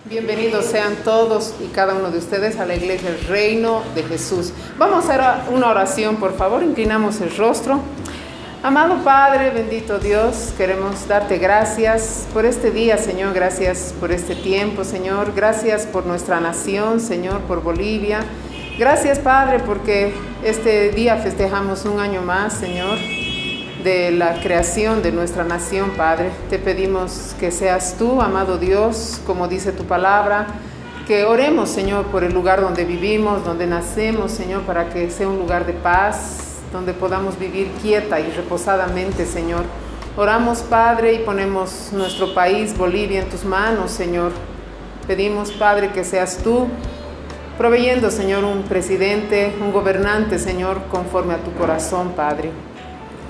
Bienvenidos sean todos y cada uno de ustedes a la Iglesia del Reino de Jesús. Vamos a hacer una oración, por favor, inclinamos el rostro. Amado Padre, bendito Dios, queremos darte gracias por este día, Señor, gracias por este tiempo, Señor, gracias por nuestra nación, Señor, por Bolivia. Gracias, Padre, porque este día festejamos un año más, Señor, de la creación de nuestra nación, Padre. Te pedimos que seas tú, amado Dios, como dice tu palabra, que oremos, Señor, por el lugar donde vivimos, donde nacemos, Señor, para que sea un lugar de paz, donde podamos vivir quieta y reposadamente, Señor. Oramos, Padre, y ponemos nuestro país, Bolivia, en tus manos, Señor. Pedimos, Padre, que seas tú proveyendo, Señor, un presidente, un gobernante, Señor, conforme a tu corazón, Padre.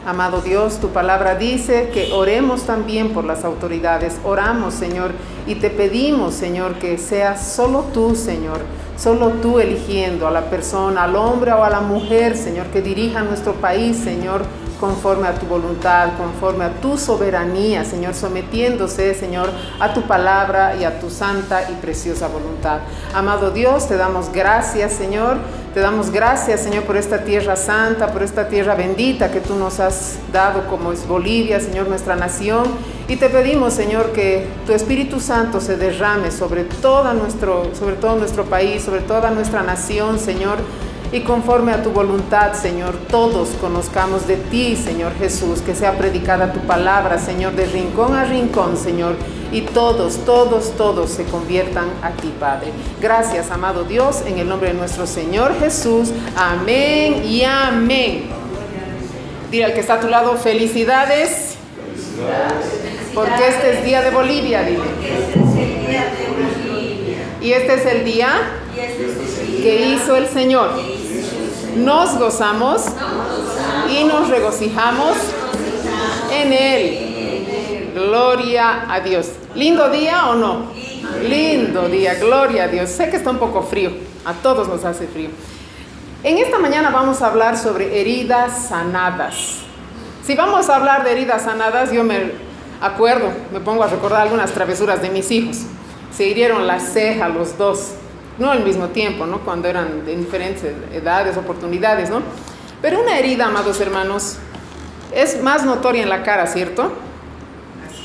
Amado Dios, tu palabra dice que oremos también por las autoridades. Oramos, Señor, y te pedimos, Señor, que seas solo tú, Señor, solo tú eligiendo a la persona, al hombre o a la mujer, Señor, que dirija nuestro país, Señor, conforme a tu voluntad, conforme a tu soberanía, Señor, sometiéndose, Señor, a tu palabra y a tu santa y preciosa voluntad. Amado Dios, te damos gracias, Señor, te damos gracias, Señor, por esta tierra santa, por esta tierra bendita que tú nos has dado, como es Bolivia, Señor, nuestra nación, y te pedimos, Señor, que tu Espíritu Santo se derrame sobre todo nuestro país, sobre toda nuestra nación, Señor, y conforme a tu voluntad, Señor, todos conozcamos de ti, Señor Jesús, que sea predicada tu palabra, Señor, de rincón a rincón, Señor, y todos se conviertan a ti, Padre. Gracias, amado Dios, en el nombre de nuestro Señor Jesús. Amén y amén. Dile al que está a tu lado, felicidades, porque este es día de Bolivia, dile. Y este es el día que hizo el Señor. Nos gozamos y nos regocijamos en Él. Gloria a Dios. ¿Lindo día o no? Lindo día, gloria a Dios. Sé que está un poco frío, a todos nos hace frío. En esta mañana vamos a hablar sobre heridas sanadas. Si vamos a hablar de heridas sanadas, yo me pongo a recordar algunas travesuras de mis hijos. Se hirieron la ceja los dos. No al mismo tiempo, ¿no? Cuando eran de diferentes edades, oportunidades, ¿no? Pero una herida, amados hermanos, es más notoria en la cara, ¿cierto?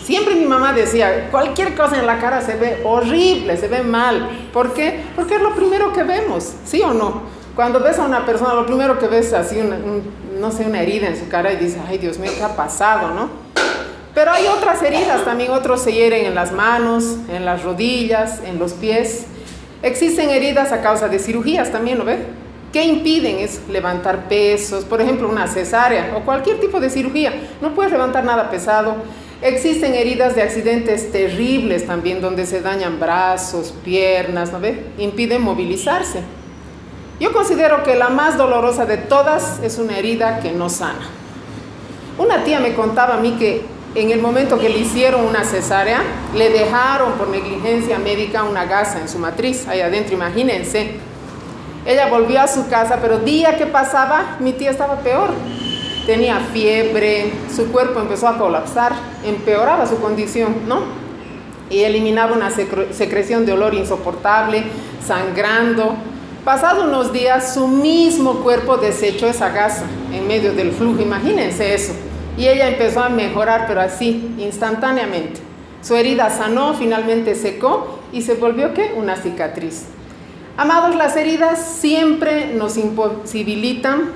Siempre mi mamá decía, cualquier cosa en la cara se ve horrible, se ve mal. ¿Por qué? Porque es lo primero que vemos, ¿sí o no? Cuando ves a una persona, lo primero que ves es así, una herida en su cara y dices, ay, Dios mío, ¿qué ha pasado, no? Pero hay otras heridas también, otros se hieren en las manos, en las rodillas, en los pies. Existen heridas a causa de cirugías también, ¿lo ve? ¿Qué impiden? Es levantar pesos, por ejemplo, una cesárea o cualquier tipo de cirugía. No puedes levantar nada pesado. Existen heridas de accidentes terribles también, donde se dañan brazos, piernas, ¿no ve? Impiden movilizarse. Yo considero que la más dolorosa de todas es una herida que no sana. Una tía me contaba a mí que en el momento que le hicieron una cesárea, le dejaron por negligencia médica una gasa en su matriz, ahí adentro, imagínense. Ella volvió a su casa, pero día que pasaba, mi tía estaba peor. Tenía fiebre, su cuerpo empezó a colapsar, empeoraba su condición, ¿no? Y eliminaba una secreción de olor insoportable, sangrando. Pasado unos días, su mismo cuerpo desechó esa gasa en medio del flujo, imagínense eso. Y ella empezó a mejorar, pero así, instantáneamente. Su herida sanó, finalmente secó y se volvió, ¿qué? Una cicatriz. Amados, las heridas siempre nos imposibilitan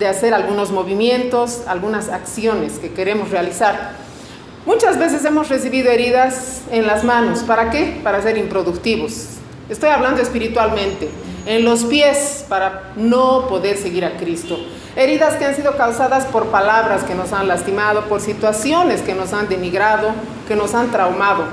de hacer algunos movimientos, algunas acciones que queremos realizar. Muchas veces hemos recibido heridas en las manos. ¿Para qué? Para ser improductivos. Estoy hablando espiritualmente. En los pies, para no poder seguir a Cristo. Heridas que han sido causadas por palabras que nos han lastimado, por situaciones que nos han denigrado, que nos han traumado.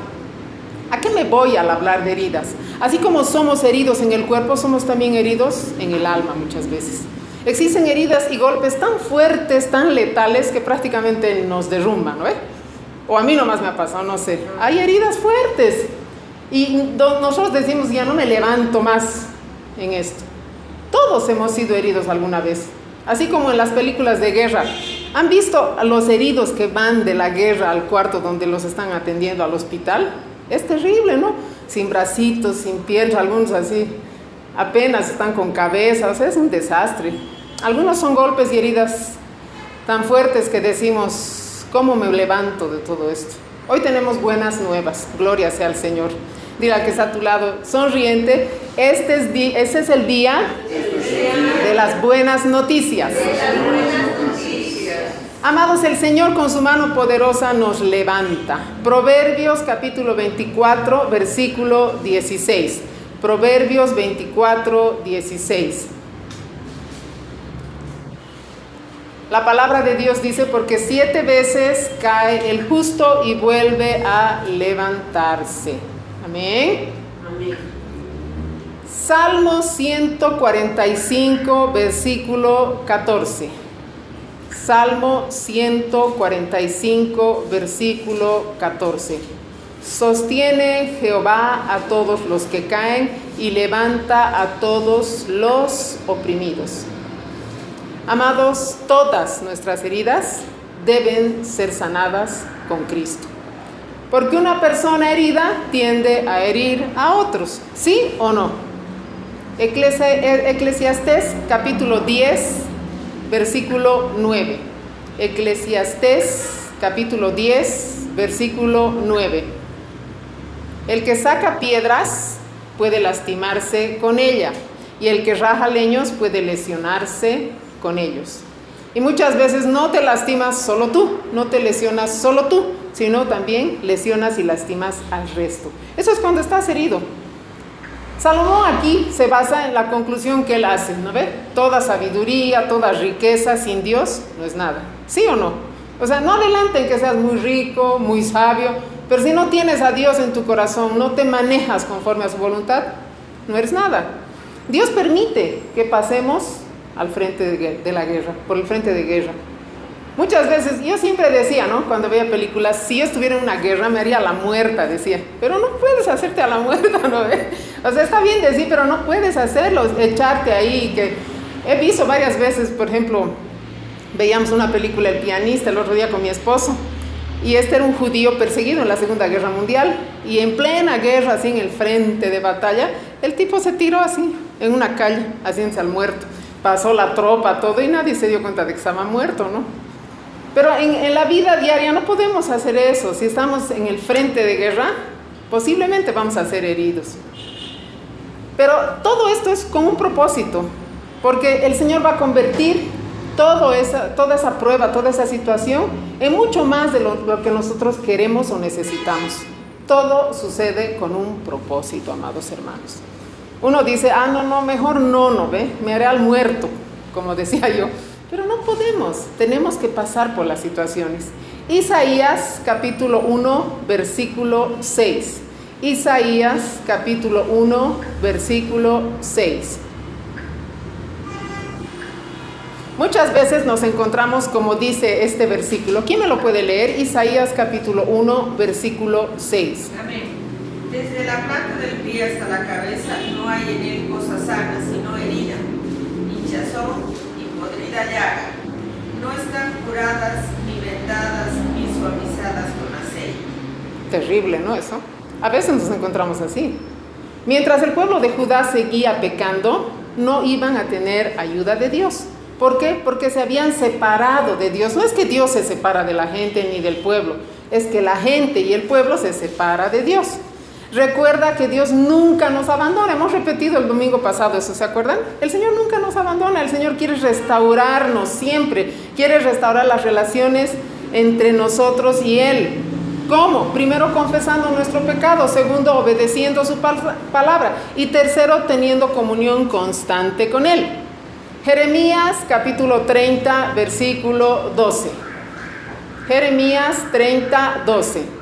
¿A qué me voy al hablar de heridas? Así como somos heridos en el cuerpo, somos también heridos en el alma muchas veces. Existen heridas y golpes tan fuertes, tan letales, que prácticamente nos derrumban, ¿no? O a mí nomás me ha pasado, no sé. Hay heridas fuertes y nosotros decimos, ya no me levanto más en esto. Todos hemos sido heridos alguna vez. Así como en las películas de guerra. ¿Han visto a los heridos que van de la guerra al cuarto donde los están atendiendo al hospital? Es terrible, ¿no? Sin bracitos, sin piernas, algunos así, apenas están con cabeza, o sea, es un desastre. Algunos son golpes y heridas tan fuertes que decimos, ¿cómo me levanto de todo esto? Hoy tenemos buenas nuevas, gloria sea al Señor. Dile al que está a tu lado, sonriente, este es el día de las buenas noticias. Amados, el Señor con su mano poderosa nos levanta. Proverbios capítulo 24, versículo 16. Proverbios 24, 16. La palabra de Dios dice, porque 7 veces cae el justo y vuelve a levantarse. Amén. Amén. Salmo 145, versículo 14. Salmo 145, versículo 14. Sostiene Jehová a todos los que caen y levanta a todos los oprimidos. Amados, todas nuestras heridas deben ser sanadas con Cristo. Porque una persona herida tiende a herir a otros, ¿sí o no? Eclesiastés capítulo 10, versículo 9. Eclesiastés capítulo 10, versículo 9. El que saca piedras puede lastimarse con ella, y el que raja leños puede lesionarse con ellos. Y muchas veces no te lastimas solo tú, no te lesionas solo tú, sino también lesionas y lastimas al resto. Eso es cuando estás herido. Salomón aquí se basa en la conclusión que él hace, ¿no ve? Toda sabiduría, toda riqueza sin Dios no es nada. ¿Sí o no? O sea, no adelanten que seas muy rico, muy sabio, pero si no tienes a Dios en tu corazón, no te manejas conforme a su voluntad, no eres nada. Dios permite que pasemos al frente de la guerra, por el frente de guerra. Muchas veces, yo siempre decía, ¿no? Cuando veía películas, si yo estuviera en una guerra me haría la muerta, decía. Pero no puedes hacerte a la muerta, ¿no? O sea, está bien decir, pero no puedes hacerlo, echarte ahí. Que he visto varias veces, por ejemplo, veíamos una película, El pianista, el otro día con mi esposo. Y este era un judío perseguido en la Segunda Guerra Mundial. Y en plena guerra, así en el frente de batalla, el tipo se tiró así, en una calle, haciéndose al muerto. Pasó la tropa, todo, y nadie se dio cuenta de que estaba muerto, ¿no? Pero en la vida diaria no podemos hacer eso. Si estamos en el frente de guerra, posiblemente vamos a ser heridos. Pero todo esto es con un propósito, porque el Señor va a convertir toda esa prueba, toda esa situación, en mucho más de lo que nosotros queremos o necesitamos. Todo sucede con un propósito, amados hermanos. Uno dice, no, mejor no, ¿ve? Me haré al muerto, como decía yo. Pero no podemos, tenemos que pasar por las situaciones. Isaías capítulo 1, versículo 6. Isaías capítulo 1, versículo 6. Muchas veces nos encontramos como dice este versículo. ¿Quién me lo puede leer? Isaías capítulo 1, versículo 6. Amén. Desde la planta del pie hasta la cabeza no hay en él cosa sana, sino herida, hinchazón y podrida llaga. No están curadas, ni vendadas, ni suavizadas con aceite. Terrible, ¿no? Eso. A veces nos encontramos así. Mientras el pueblo de Judá seguía pecando, no iban a tener ayuda de Dios. ¿Por qué? Porque se habían separado de Dios. No es que Dios se separa de la gente ni del pueblo, es que la gente y el pueblo se separa de Dios. Recuerda que Dios nunca nos abandona. Hemos repetido el domingo pasado eso, ¿se acuerdan? El Señor nunca nos abandona. El Señor quiere restaurarnos siempre. Quiere restaurar las relaciones entre nosotros y Él. ¿Cómo? Primero, confesando nuestro pecado. Segundo, obedeciendo su palabra. Y tercero, teniendo comunión constante con Él. Jeremías capítulo 30, versículo 12. Jeremías 30, 12.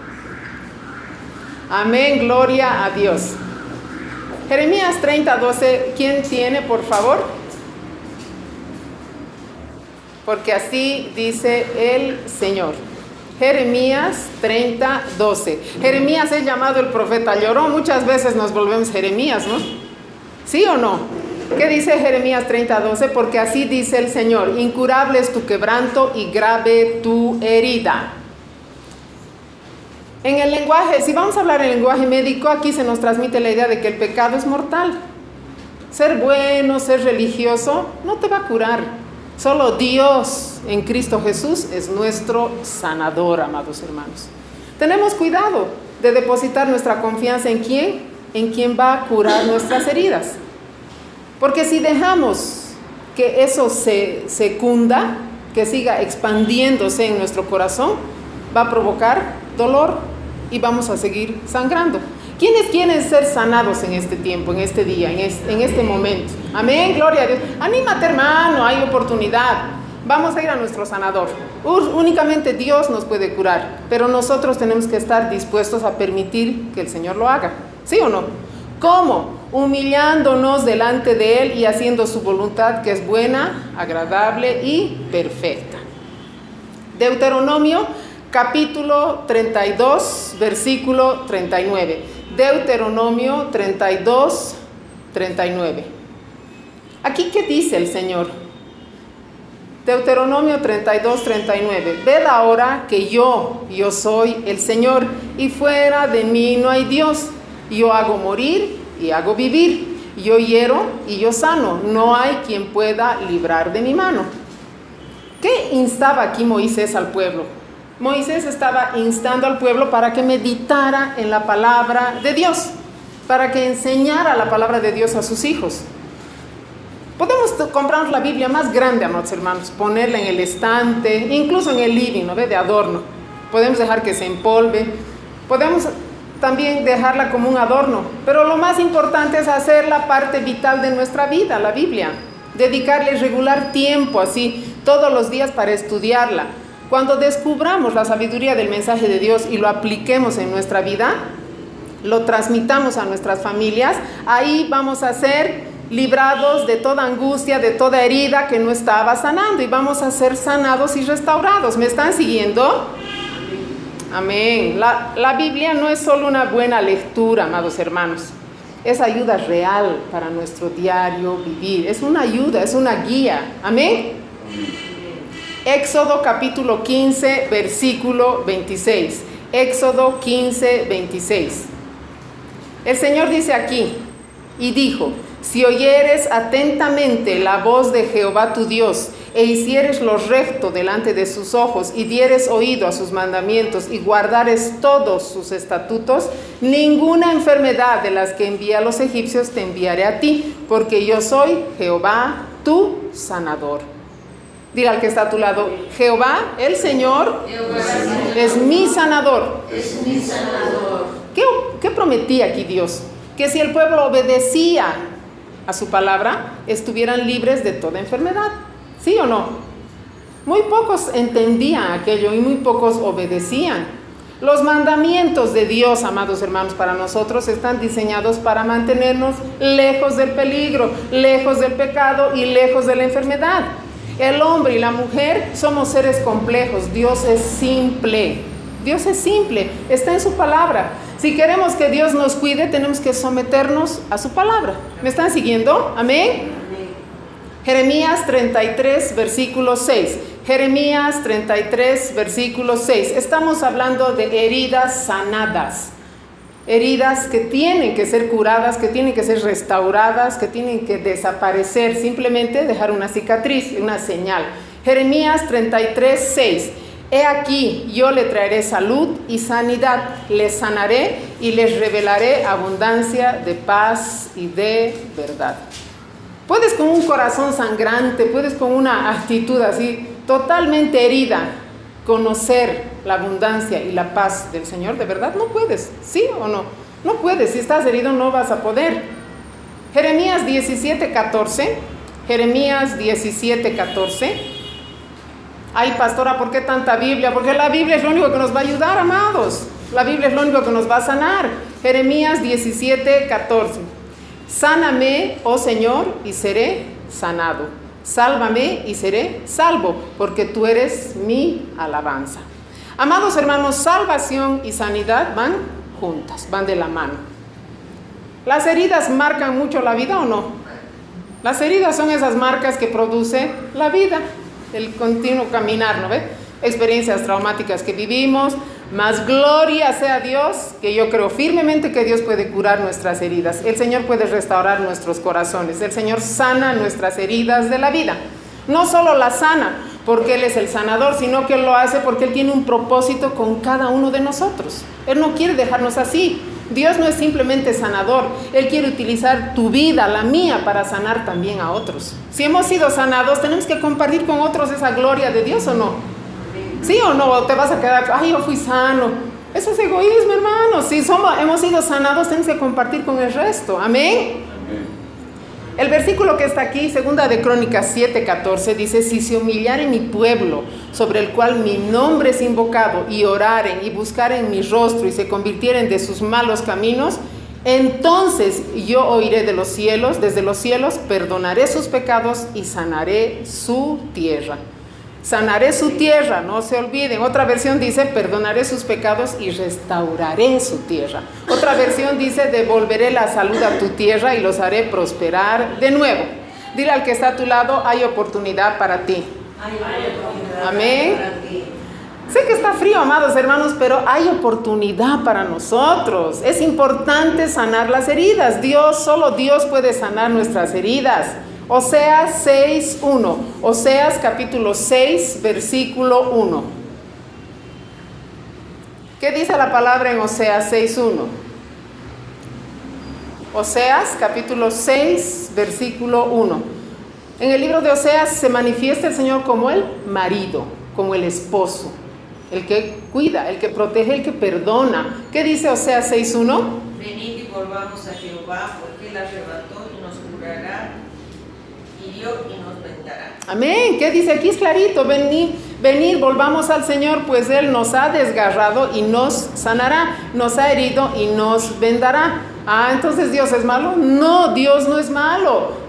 Amén, gloria a Dios. Jeremías 30, 12, ¿quién tiene, por favor? Porque así dice el Señor. Jeremías 30, 12. Jeremías es llamado el profeta llorón. Muchas veces nos volvemos Jeremías, ¿no? ¿Sí o no? ¿Qué dice Jeremías 30, 12? Porque así dice el Señor: incurable es tu quebranto y grave tu herida. En el lenguaje, si vamos a hablar en lenguaje médico, aquí se nos transmite la idea de que el pecado es mortal. Ser bueno, ser religioso, no te va a curar. Solo Dios en Cristo Jesús es nuestro sanador, amados hermanos. Tenemos cuidado de depositar nuestra confianza en quién, va a curar nuestras heridas. Porque si dejamos que eso se cunda, que siga expandiéndose en nuestro corazón, va a provocar dolor y vamos a seguir sangrando. ¿Quiénes quieren ser sanados en este tiempo, en este día, en este momento? Amén, gloria a Dios. Anímate, hermano, hay oportunidad. Vamos a ir a nuestro sanador. Únicamente Dios nos puede curar, pero nosotros tenemos que estar dispuestos a permitir que el Señor lo haga. ¿Sí o no? ¿Cómo? Humillándonos delante de Él y haciendo su voluntad, que es buena, agradable y perfecta. Deuteronomio capítulo 32, versículo 39. Deuteronomio 32, 39. Aquí, ¿qué dice el Señor? Deuteronomio 32, 39. Ved ahora que yo soy el Señor, y fuera de mí no hay Dios. Yo hago morir y hago vivir. Yo hiero y yo sano. No hay quien pueda librar de mi mano. ¿Qué instaba aquí Moisés al pueblo? Moisés estaba instando al pueblo para que meditara en la palabra de Dios, para que enseñara la palabra de Dios a sus hijos. Podemos comprarnos la Biblia más grande, amados hermanos, ponerla en el estante, incluso en el living, ¿no ve? De adorno. Podemos dejar que se empolve, podemos también dejarla como un adorno, pero lo más importante es hacer la parte vital de nuestra vida, la Biblia. Dedicarle regular tiempo, así, todos los días para estudiarla. Cuando descubramos la sabiduría del mensaje de Dios y lo apliquemos en nuestra vida, lo transmitamos a nuestras familias, ahí vamos a ser librados de toda angustia, de toda herida que no estaba sanando, y vamos a ser sanados y restaurados. ¿Me están siguiendo? Amén. La Biblia no es solo una buena lectura, amados hermanos. Es ayuda real para nuestro diario vivir. Es una ayuda, es una guía. Amén. Éxodo capítulo 15, versículo 26. Éxodo 15, 26. El Señor dice aquí, y dijo: si oyeres atentamente la voz de Jehová tu Dios, e hicieres lo recto delante de sus ojos, y dieres oído a sus mandamientos, y guardares todos sus estatutos, ninguna enfermedad de las que envía a los egipcios te enviaré a ti, porque yo soy Jehová tu sanador. Dile al que está a tu lado: Jehová, el Señor, es mi sanador. Es mi sanador. ¿Qué prometía aquí Dios? Que si el pueblo obedecía a su palabra, estuvieran libres de toda enfermedad. ¿Sí o no? Muy pocos entendían aquello y muy pocos obedecían. Los mandamientos de Dios, amados hermanos, para nosotros están diseñados para mantenernos lejos del peligro, lejos del pecado y lejos de la enfermedad. El hombre y la mujer somos seres complejos. Dios es simple. Dios es simple, está en su palabra. Si queremos que Dios nos cuide, tenemos que someternos a su palabra. ¿Me están siguiendo? Amén. Jeremías 33, versículo 6. Jeremías 33, versículo 6. Estamos hablando de heridas sanadas. Heridas que tienen que ser curadas, que tienen que ser restauradas, que tienen que desaparecer, simplemente dejar una cicatriz, una señal. Jeremías 33, 6. He aquí, yo le traeré salud y sanidad, les sanaré y les revelaré abundancia de paz y de verdad. Puedes con un corazón sangrante, puedes con una actitud así, totalmente herida, conocer la abundancia y la paz del Señor. ¿De verdad? No puedes, ¿sí o no? No puedes, si estás herido no vas a poder. Jeremías 17, 14. Jeremías 17, 14. Ay, pastora, ¿por qué tanta Biblia? Porque la Biblia es lo único que nos va a ayudar, amados. La Biblia es lo único que nos va a sanar. Jeremías 17, 14. Sáname, oh Señor, y seré sanado. Sálvame y seré salvo, porque tú eres mi alabanza. Amados hermanos, salvación y sanidad van juntas, van de la mano. ¿Las heridas marcan mucho la vida o no? Las heridas son esas marcas que produce la vida, el continuo caminar, ¿no ve? Experiencias traumáticas que vivimos, Mas gloria sea a Dios, que yo creo firmemente que Dios puede curar nuestras heridas. El Señor puede restaurar nuestros corazones. El Señor sana nuestras heridas de la vida. No solo las sana porque Él es el sanador, sino que Él lo hace porque Él tiene un propósito con cada uno de nosotros. Él no quiere dejarnos así. Dios no es simplemente sanador. Él quiere utilizar tu vida, la mía, para sanar también a otros. Si hemos sido sanados, tenemos que compartir con otros esa gloria de Dios, ¿o no? ¿Sí o no? Te vas a quedar, ay, yo fui sano. Eso es egoísmo, hermano. Si hemos sido sanados, tenemos que compartir con el resto. Amén. El versículo que está aquí, 2 de Crónicas 7:14, dice: si se humillaren mi pueblo, sobre el cual mi nombre es invocado, y oraren y buscaren mi rostro y se convirtieren de sus malos caminos, entonces yo oiré de los cielos, desde los cielos, perdonaré sus pecados y sanaré su tierra. Sanaré su tierra, no se olviden. Otra versión dice: perdonaré sus pecados y restauraré su tierra. Otra versión dice: devolveré la salud a tu tierra y los haré prosperar de nuevo. Dile al que está a tu lado: hay oportunidad para ti. Amén. Sé que está frío, amados hermanos, pero hay oportunidad para nosotros. Es importante sanar las heridas. Solo Dios puede sanar nuestras heridas. Oseas 6:1. Oseas capítulo 6, versículo 1. ¿Qué dice la palabra en Oseas 6:1? Oseas capítulo 6, versículo 1. En el libro de Oseas se manifiesta el Señor como el marido, como el esposo, el que cuida, el que protege, el que perdona. ¿Qué dice Oseas 6:1? Venid y volvamos a Jehová, porque Él arrebató y nos curará, hirió y nos vendará. Amén. ¿Qué dice aquí? Es clarito: venid, volvamos al Señor, pues Él nos ha desgarrado y nos sanará, nos ha herido y nos vendará. Entonces ¿Dios es malo? No, Dios no es malo.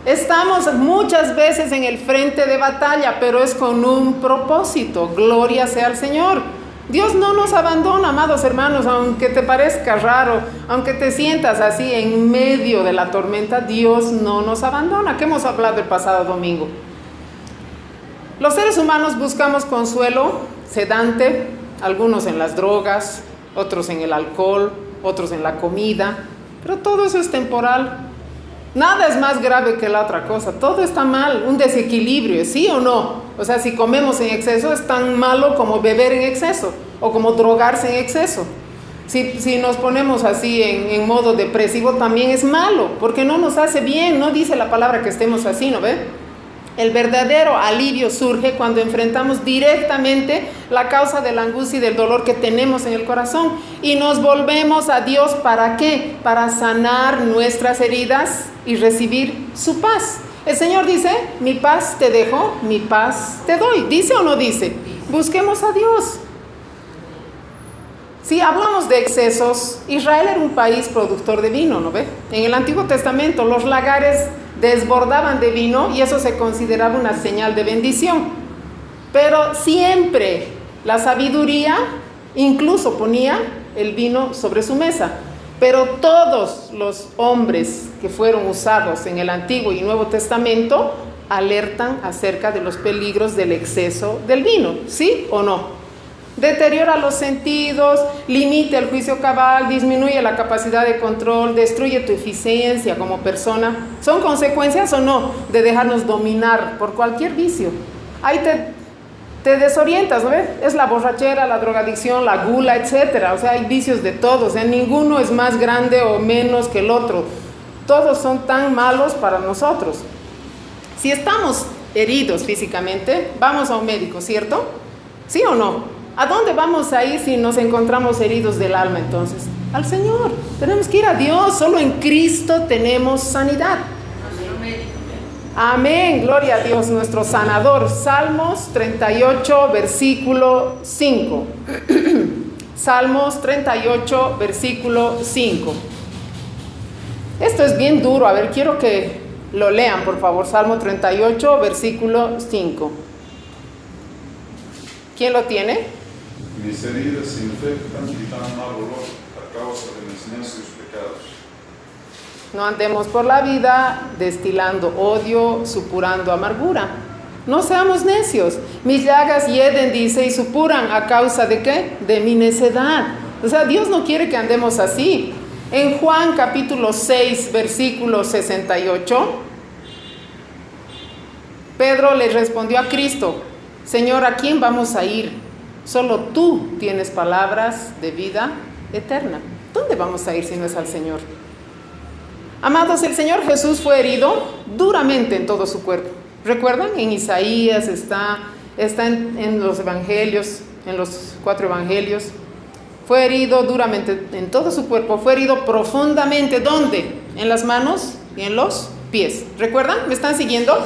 Estamos muchas veces en el frente de batalla, pero es con un propósito. Gloria sea al Señor. Dios no nos abandona, amados hermanos, aunque te parezca raro, aunque te sientas así en medio de la tormenta, Dios no nos abandona. ¿Qué hemos hablado el pasado domingo? Los seres humanos buscamos consuelo sedante, algunos en las drogas, otros en el alcohol, otros en la comida, pero todo eso es temporal. Nada es más grave que la otra cosa. Todo está mal, un desequilibrio, ¿sí o no? O sea, si comemos en exceso es tan malo como beber en exceso o como drogarse en exceso. Si nos ponemos así en modo depresivo también es malo, porque no nos hace bien. No dice la palabra que estemos así, ¿no ve? El verdadero alivio surge cuando enfrentamos directamente la causa de la angustia y del dolor que tenemos en el corazón y nos volvemos a Dios. ¿Para qué? Para sanar nuestras heridas y recibir su paz. El Señor dice: mi paz te dejo, mi paz te doy. ¿Dice o no dice? Busquemos a Dios. Si hablamos de excesos, Israel era un país productor de vino, ¿no ve? En el Antiguo Testamento los lagares desbordaban de vino y eso se consideraba una señal de bendición. Pero siempre la sabiduría incluso ponía el vino sobre su mesa. Pero todos los hombres que fueron usados en el Antiguo y Nuevo Testamento alertan acerca de los peligros del exceso del vino, ¿sí o no? Deteriora los sentidos, limita el juicio cabal, disminuye la capacidad de control, destruye tu eficiencia como persona. ¿Son consecuencias o no de dejarnos dominar por cualquier vicio? Ahí te desorientas, ¿no ves? Es la borrachera, la drogadicción, la gula, etcétera. O sea, hay vicios de todos, ninguno es más grande o menos que el otro. Todos son tan malos para nosotros. Si estamos heridos físicamente, vamos a un médico, ¿cierto? ¿Sí o no? ¿A dónde vamos a ir si nos encontramos heridos del alma entonces? Al Señor. Tenemos que ir a Dios. Solo en Cristo tenemos sanidad. Amén. Gloria a Dios, nuestro sanador. Salmos 38, versículo 5. Salmos 38, versículo 5. Esto es bien duro. A ver, quiero que lo lean, por favor. Salmo 38, versículo 5. ¿Quién lo tiene? Mis heridas se infectan y dan mal olor a causa de mis necios pecados. No andemos por la vida destilando odio, supurando amargura. No seamos necios. Mis llagas hieden, dice, y supuran a causa de ¿qué? De mi necedad. O sea, Dios no quiere que andemos así. En Juan capítulo 6, versículo 68, Pedro le respondió a Cristo: Señor, ¿a quién vamos a ir? Solo tú tienes palabras de vida eterna. ¿Dónde vamos a ir si no es al Señor? Amados, el Señor Jesús fue herido duramente en todo su cuerpo. ¿Recuerdan? En Isaías está en los evangelios, en los 4 evangelios. Fue herido duramente en todo su cuerpo. Fue herido profundamente. ¿Dónde? En las manos y en los pies. ¿Recuerdan? ¿Me están siguiendo?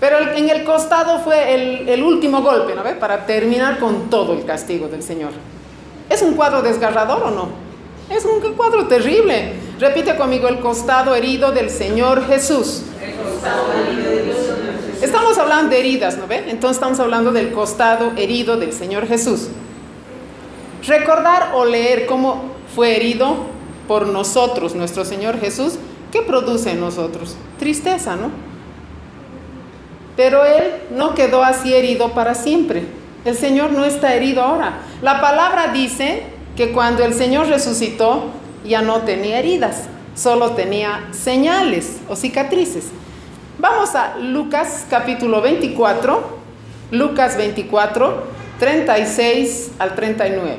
Pero en el costado fue el último golpe, ¿no ve? Para terminar con todo el castigo del Señor. ¿Es un cuadro desgarrador o no? Es un cuadro terrible. Repite conmigo: el costado herido del Señor Jesús. El costado herido del Señor Jesús. Estamos hablando de heridas, ¿no ve? Entonces estamos hablando del costado herido del Señor Jesús. Recordar o leer cómo fue herido por nosotros nuestro Señor Jesús, ¿qué produce en nosotros? Tristeza, ¿no? Pero Él no quedó así herido para siempre. El Señor no está herido ahora. La palabra dice que cuando el Señor resucitó ya no tenía heridas, solo tenía señales o cicatrices. Vamos a Lucas capítulo 24, Lucas 24, 36 al 39.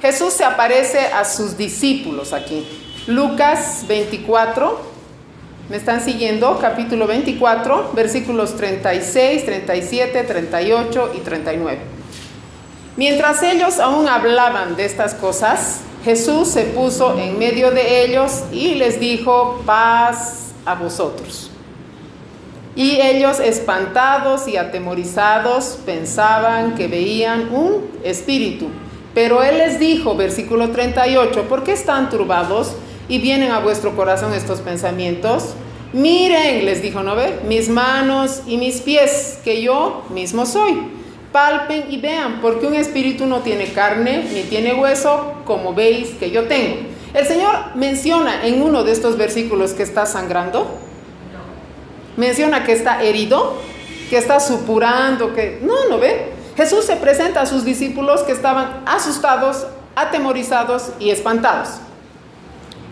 Jesús se aparece a sus discípulos aquí. Lucas 24, ¿me están siguiendo? Capítulo 24, versículos 36, 37, 38 y 39. Mientras ellos aún hablaban de estas cosas, Jesús se puso en medio de ellos y les dijo: paz a vosotros. Y ellos, espantados y atemorizados, pensaban que veían un espíritu. Pero Él les dijo, versículo 38, ¿por qué están turbados y vienen a vuestro corazón estos pensamientos? Miren, les dijo, ¿no ve? Mis manos y mis pies, que yo mismo soy. Palpen y vean, porque un espíritu no tiene carne ni tiene hueso, como veis que yo tengo. El Señor menciona en uno de estos versículos que está sangrando. Menciona que está herido, que está supurando, que... No ve. Jesús se presenta a sus discípulos que estaban asustados, atemorizados y espantados.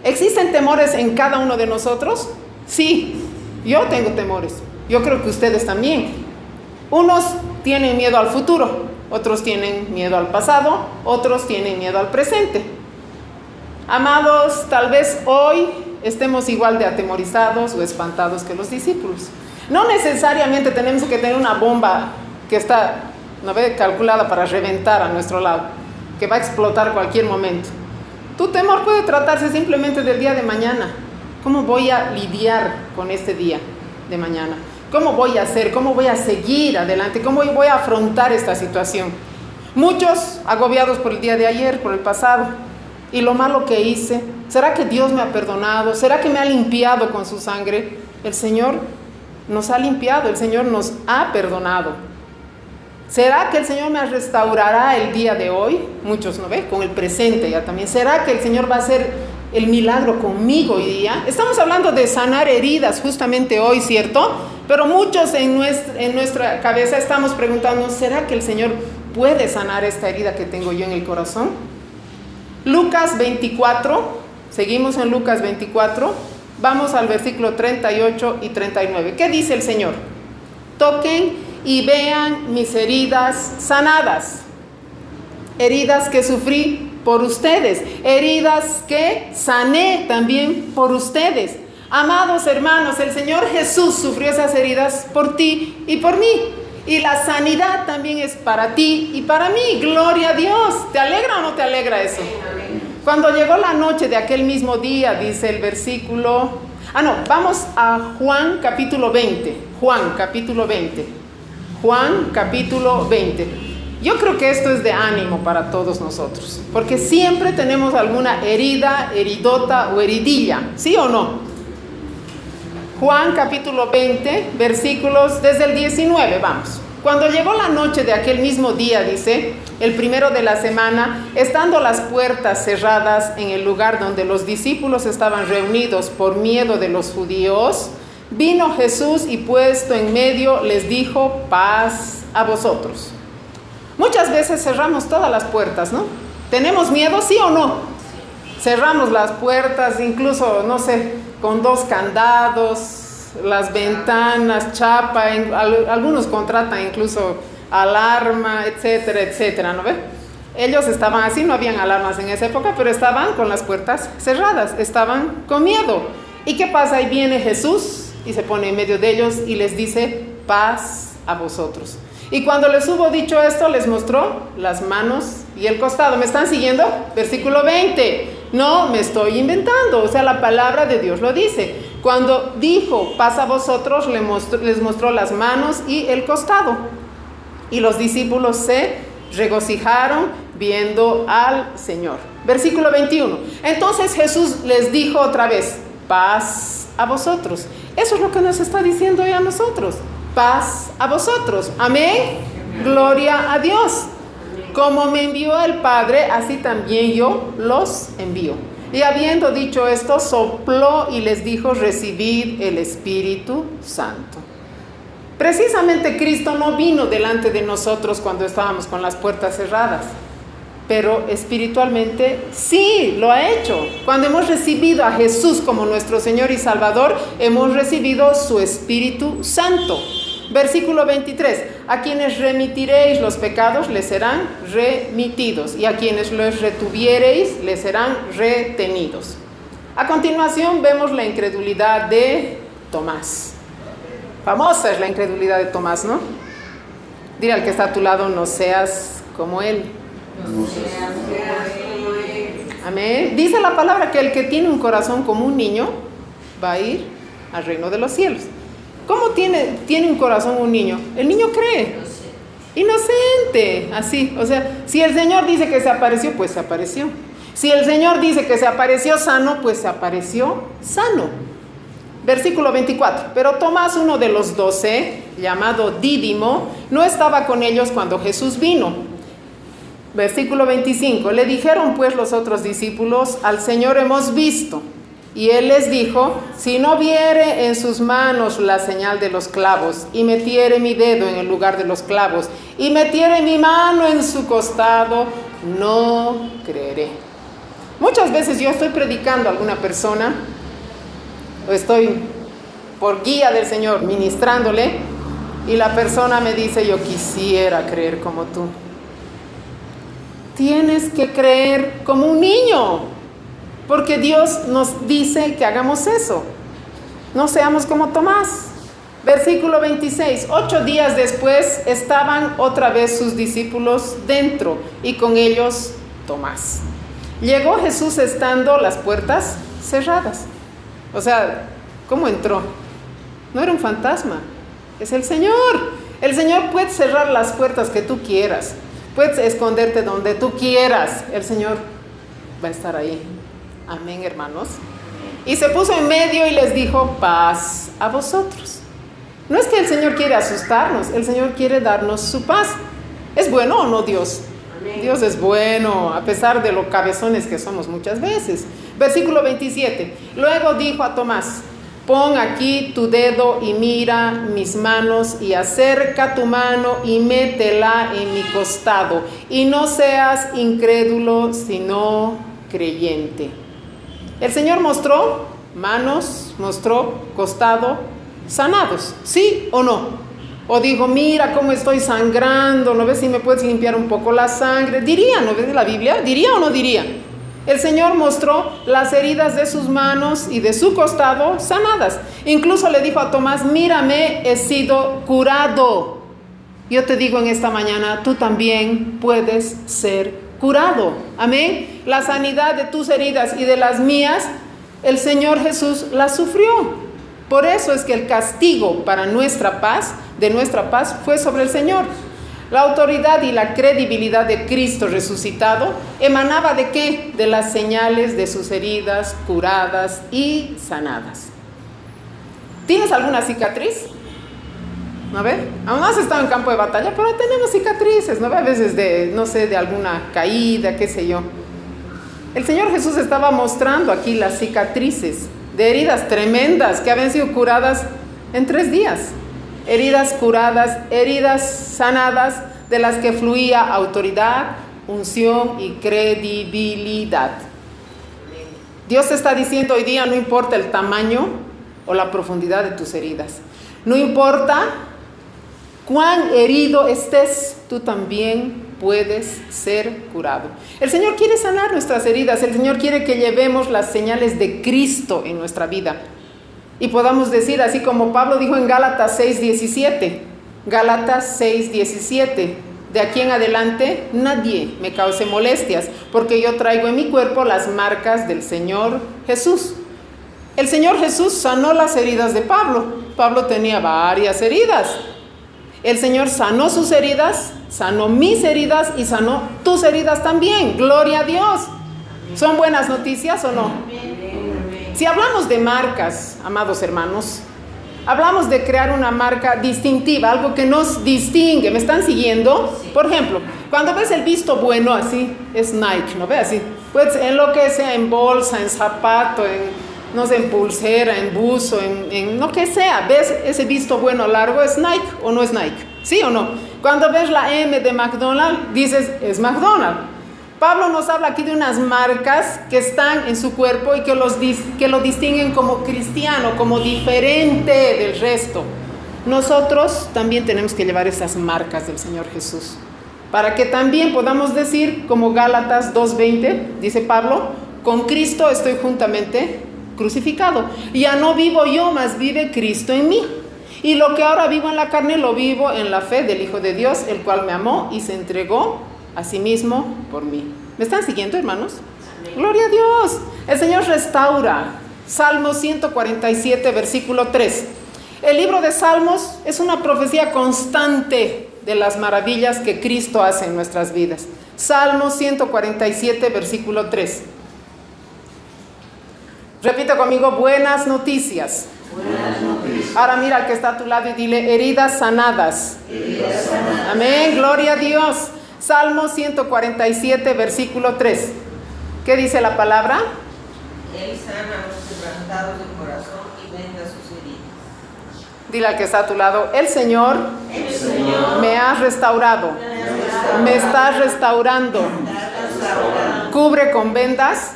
¿Existen temores en cada uno de nosotros? Sí, yo tengo temores. Yo creo que ustedes también. Unos tienen miedo al futuro, otros tienen miedo al pasado, otros tienen miedo al presente. Amados, tal vez hoy estemos igual de atemorizados o espantados que los discípulos. No necesariamente tenemos que tener una bomba que está, ¿no ve?, calculada para reventar a nuestro lado, que va a explotar cualquier momento. Tu temor puede tratarse simplemente del día de mañana. ¿Cómo voy a lidiar con este día de mañana? ¿Cómo voy a hacer? ¿Cómo voy a seguir adelante? ¿Cómo voy a afrontar esta situación? Muchos agobiados por el día de ayer, por el pasado. Y lo malo que hice, ¿será que Dios me ha perdonado? ¿Será que me ha limpiado con su sangre? El Señor nos ha limpiado, el Señor nos ha perdonado. ¿Será que el Señor me restaurará el día de hoy? Muchos, ¿no ve? Con el presente ya también. ¿Será que el Señor va a hacer el milagro conmigo hoy día? Estamos hablando de sanar heridas justamente hoy, ¿cierto? Pero muchos en nuestra cabeza estamos preguntando, ¿será que el Señor puede sanar esta herida que tengo yo en el corazón? Lucas 24, seguimos en Lucas 24, vamos al versículo 38 y 39. ¿Qué dice el Señor? Toquen y vean mis heridas sanadas, heridas que sufrí por ustedes, heridas que sané también por ustedes. Amados hermanos, el Señor Jesús sufrió esas heridas por ti y por mí. Y la sanidad también es para ti y para mí. Gloria a Dios. ¿Te alegra o no te alegra eso? Cuando llegó la noche de aquel mismo día, dice el versículo... vamos a Juan capítulo 20. Juan capítulo 20. Juan capítulo 20. Yo creo que esto es de ánimo para todos nosotros, porque siempre tenemos alguna herida, heridota o heridilla, ¿sí o no? Juan capítulo 20, versículos desde el 19, vamos. Cuando llegó la noche de aquel mismo día, dice, el primero de la semana, estando las puertas cerradas en el lugar donde los discípulos estaban reunidos por miedo de los judíos, Vino Jesús y puesto en medio les dijo: paz a vosotros. Muchas veces cerramos todas las puertas, ¿no? ¿Tenemos miedo, sí o no? Cerramos las puertas, incluso, no sé, con 2 candados, las ventanas, chapa, algunos contratan incluso alarma, etcétera, etcétera, ¿no ve? Ellos estaban así, no habían alarmas en esa época, pero estaban con las puertas cerradas, estaban con miedo. ¿Y qué pasa? Ahí viene Jesús y se pone en medio de ellos y les dice: paz a vosotros. Y cuando les hubo dicho esto, les mostró las manos y el costado. ¿Me están siguiendo? Versículo 20. No me estoy inventando, o sea, la palabra de Dios lo dice. Cuando dijo paz a vosotros, les mostró las manos y el costado. Y los discípulos se regocijaron viendo al Señor. Versículo 21. Entonces Jesús les dijo otra vez: paz a vosotros. Eso es lo que nos está diciendo hoy a nosotros. Paz a vosotros. Amén. Gloria a Dios. Como me envió el Padre, así también yo los envío. Y habiendo dicho esto, sopló y les dijo: recibid el Espíritu Santo. Precisamente Cristo no vino delante de nosotros cuando estábamos con las puertas cerradas, pero espiritualmente sí lo ha hecho. Cuando hemos recibido a Jesús como nuestro Señor y Salvador, hemos recibido su Espíritu Santo. Versículo 23. A quienes remitiréis los pecados les serán remitidos, y a quienes los retuviereis les serán retenidos. A continuación vemos la incredulidad de Tomás. Famosa es la incredulidad de Tomás, ¿no? Dile al que está a tu lado: no seas como él. Amén. Dice la palabra que el que tiene un corazón como un niño va a ir al reino de los cielos. ¿Cómo tiene un corazón un niño? El niño cree. Inocente, así. O sea, si el Señor dice que se apareció, pues se apareció. Si el Señor dice que se apareció sano, pues se apareció sano. Versículo 24. Pero Tomás, uno de los 12, llamado Dídimo, no estaba con ellos cuando Jesús vino. Versículo 25. Le dijeron pues los otros discípulos: al Señor hemos visto. Y él les dijo: si no viere en sus manos la señal de los clavos, y metiere mi dedo en el lugar de los clavos, y metiere mi mano en su costado, no creeré. Muchas veces yo estoy predicando a alguna persona, o estoy por guía del Señor ministrándole, y la persona me dice: yo quisiera creer como tú. Tienes que creer como un niño, porque Dios nos dice que hagamos eso. No seamos como Tomás. Versículo 26. 8 días después estaban otra vez sus discípulos dentro, y con ellos Tomás. Llegó Jesús estando las puertas cerradas. O sea, ¿cómo entró? No era un fantasma, es el Señor. El Señor puede cerrar las puertas que tú quieras, puedes esconderte donde tú quieras, el Señor va a estar ahí. Amén, hermanos. Y se puso en medio y les dijo: paz a vosotros. No es que el Señor quiere asustarnos, el Señor quiere darnos su paz. ¿Es bueno o no Dios? Amén. Dios es bueno, a pesar de lo cabezones que somos muchas veces. Versículo 27. Luego dijo a Tomás: pon aquí tu dedo y mira mis manos, y acerca tu mano y métela en mi costado, y no seas incrédulo sino creyente. El Señor mostró manos, mostró costado, sanados, ¿sí o no? O dijo: mira cómo estoy sangrando, ¿no ves si me puedes limpiar un poco la sangre? Diría, ¿no ves la Biblia? ¿Diría o no diría? El Señor mostró las heridas de sus manos y de su costado sanadas. Incluso le dijo a Tomás: mírame, he sido curado. Yo te digo en esta mañana, tú también puedes ser curado. Amén. La sanidad de tus heridas y de las mías, el Señor Jesús la sufrió. Por eso es que el castigo para nuestra paz, de nuestra paz, fue sobre el Señor. La autoridad y la credibilidad de Cristo resucitado emanaba ¿de qué? De las señales de sus heridas curadas y sanadas. ¿Tienes alguna cicatriz? ¿No ve? Aún no has estado en campo de batalla, pero tenemos cicatrices, ¿no ve? A veces de, no sé, de alguna caída, qué sé yo. El Señor Jesús estaba mostrando aquí las cicatrices de heridas tremendas que habían sido curadas en 3 días. Heridas curadas, heridas sanadas, de las que fluía autoridad, unción y credibilidad. Dios te está diciendo hoy día, no importa el tamaño o la profundidad de tus heridas, no importa cuán herido estés, tú también puedes ser curado. El Señor quiere sanar nuestras heridas, el Señor quiere que llevemos las señales de Cristo en nuestra vida y podamos decir, así como Pablo dijo en Gálatas 6:17, Gálatas 6:17, de aquí en adelante nadie me cause molestias, porque yo traigo en mi cuerpo las marcas del Señor Jesús. El Señor Jesús sanó las heridas de Pablo. Pablo tenía varias heridas. El Señor sanó sus heridas, sanó mis heridas y sanó tus heridas también. Gloria a Dios. ¿Son buenas noticias o no? Si hablamos de marcas, amados hermanos, hablamos de crear una marca distintiva, algo que nos distingue. ¿Me están siguiendo? Por ejemplo, cuando ves el visto bueno así, es Nike, ¿no ves? Así, pues en lo que sea, en bolsa, en zapato, no sé, en pulsera, en buzo, en lo que sea, ves ese visto bueno largo, ¿es Nike o no es Nike? ¿Sí o no? Cuando ves la M de McDonald's, dices, es McDonald's. Pablo nos habla aquí de unas marcas que están en su cuerpo y que lo distinguen como cristiano, como diferente del resto. Nosotros también tenemos que llevar esas marcas del Señor Jesús, para que también podamos decir, como Gálatas 2:20, dice Pablo, con Cristo estoy juntamente crucificado. Ya no vivo yo, mas vive Cristo en mí. Y lo que ahora vivo en la carne, lo vivo en la fe del Hijo de Dios, el cual me amó y se entregó a sí mismo por mí. ¿Me están siguiendo, hermanos? Amén. Gloria a Dios. El Señor restaura. Salmo 147, versículo 3. El libro de Salmos es una profecía constante de las maravillas que Cristo hace en nuestras vidas. Salmo 147, versículo 3. Repita conmigo, buenas noticias. Buenas noticias. Ahora mira al que está a tu lado y dile, heridas sanadas. Heridas sanadas. Amén, gloria a Dios. Salmo 147, versículo 3. ¿Qué dice la palabra? Él sana a los quebrantados de corazón y venda sus heridas. Dile al que está a tu lado, el Señor me ha restaurado, me está restaurando, cubre con vendas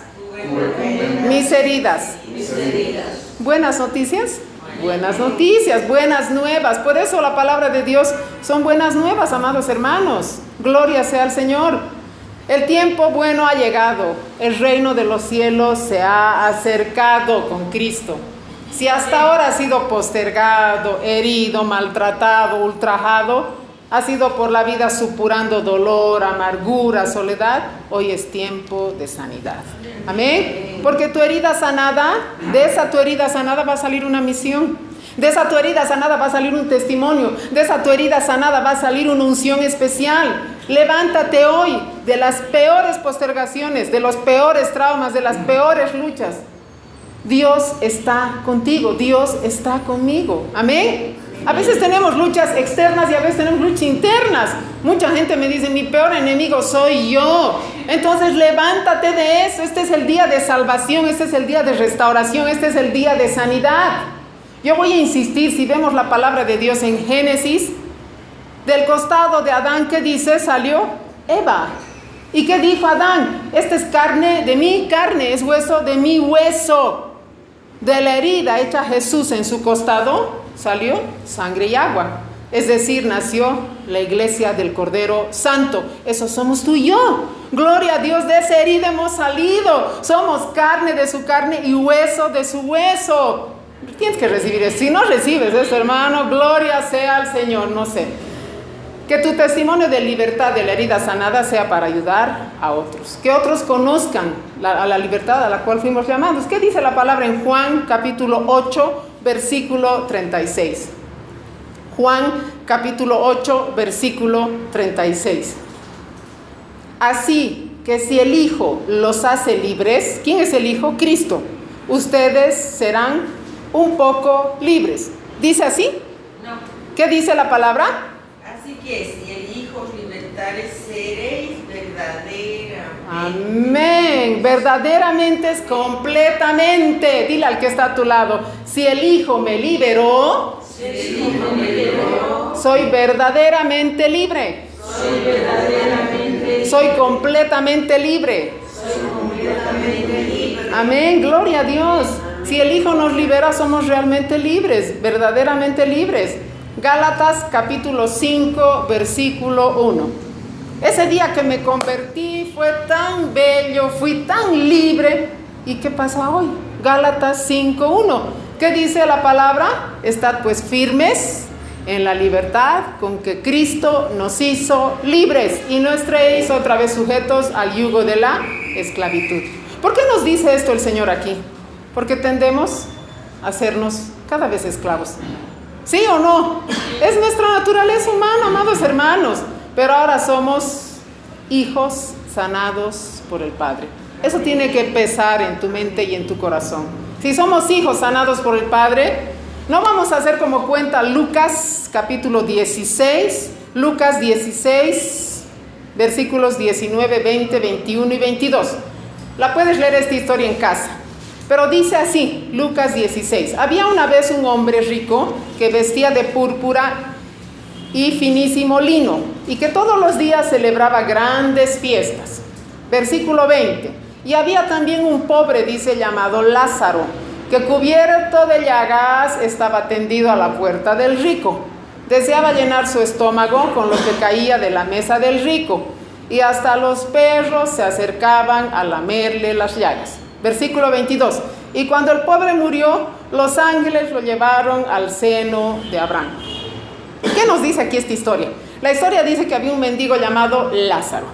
mis heridas. ¿Buenas noticias? Buenas noticias, buenas nuevas. Por eso la palabra de Dios son buenas nuevas, amados hermanos. Gloria sea al Señor. El tiempo bueno ha llegado. El reino de los cielos se ha acercado con Cristo. Si hasta ahora ha sido postergado, herido, maltratado, ultrajado, ha sido por la vida supurando dolor, amargura, soledad, hoy es tiempo de sanidad. Amén. Porque tu herida sanada, de esa tu herida sanada va a salir una misión. De esa tu herida sanada va a salir un testimonio. De esa tu herida sanada va a salir una unción especial. Levántate hoy de las peores postergaciones, de los peores traumas, de las peores luchas. Dios está contigo, Dios está conmigo. Amén. A veces tenemos luchas externas y a veces tenemos luchas internas. Mucha gente me dice, mi peor enemigo soy yo. Entonces levántate de eso. Este es el día de salvación, este es el día de restauración, este es el día de sanidad. Yo voy a insistir, si vemos la palabra de Dios en Génesis, del costado de Adán, ¿qué dice? Salió Eva. ¿Y qué dijo Adán? Esta es carne de mi carne, es hueso de mi hueso. De la herida hecha Jesús en su costado, salió sangre y agua. Es decir, nació la iglesia del Cordero Santo. Eso somos tú y yo. Gloria a Dios, de esa herida hemos salido. Somos carne de su carne y hueso de su hueso. Tienes que recibir eso. Si no recibes eso, hermano, gloria sea al Señor. No sé. Que tu testimonio de libertad de la herida sanada sea para ayudar a otros. Que otros conozcan a la libertad a la cual fuimos llamados. ¿Qué dice la palabra en Juan capítulo 8, versículo 36? Juan capítulo 8, versículo 36. Así que si el Hijo los hace libres, ¿quién es el Hijo? Cristo. Ustedes serán un poco libres. ¿Dice así? No. ¿Qué dice la palabra? Así que si el Hijo os libertare, seréis verdaderamente Amén. Verdaderamente es completamente. Dile al que está a tu lado, si el Hijo me liberó, soy verdaderamente libre. Soy completamente libre. Amén, gloria a Dios. Si el Hijo nos libera, somos realmente libres, verdaderamente libres. Gálatas capítulo 5, versículo 1. Ese día que me convertí fue tan bello, fui tan libre. ¿Y qué pasa hoy? Gálatas 5, 1. ¿Qué dice la palabra? Estad pues firmes en la libertad con que Cristo nos hizo libres y no estéis otra vez sujetos al yugo de la esclavitud. ¿Por qué nos dice esto el Señor aquí? Porque tendemos a hacernos cada vez esclavos. ¿Sí o no? Es nuestra naturaleza humana, amados hermanos. Pero ahora somos hijos sanados por el Padre. Eso tiene que pesar en tu mente y en tu corazón. Si somos hijos sanados por el Padre, no vamos a hacer como cuenta Lucas capítulo 16, Lucas 16, versículos 19, 20, 21 y 22. La puedes leer esta historia en casa. Pero dice así, Lucas 16. Había una vez un hombre rico que vestía de púrpura y finísimo lino, y que todos los días celebraba grandes fiestas. Versículo 20. Y había también un pobre, dice, llamado Lázaro, que cubierto de llagas estaba tendido a la puerta del rico. Deseaba llenar su estómago con lo que caía de la mesa del rico, y hasta los perros se acercaban a lamerle las llagas. Versículo 22. Y cuando el pobre murió, los ángeles lo llevaron al seno de Abraham. ¿Qué nos dice aquí esta historia? La historia dice que había un mendigo llamado Lázaro.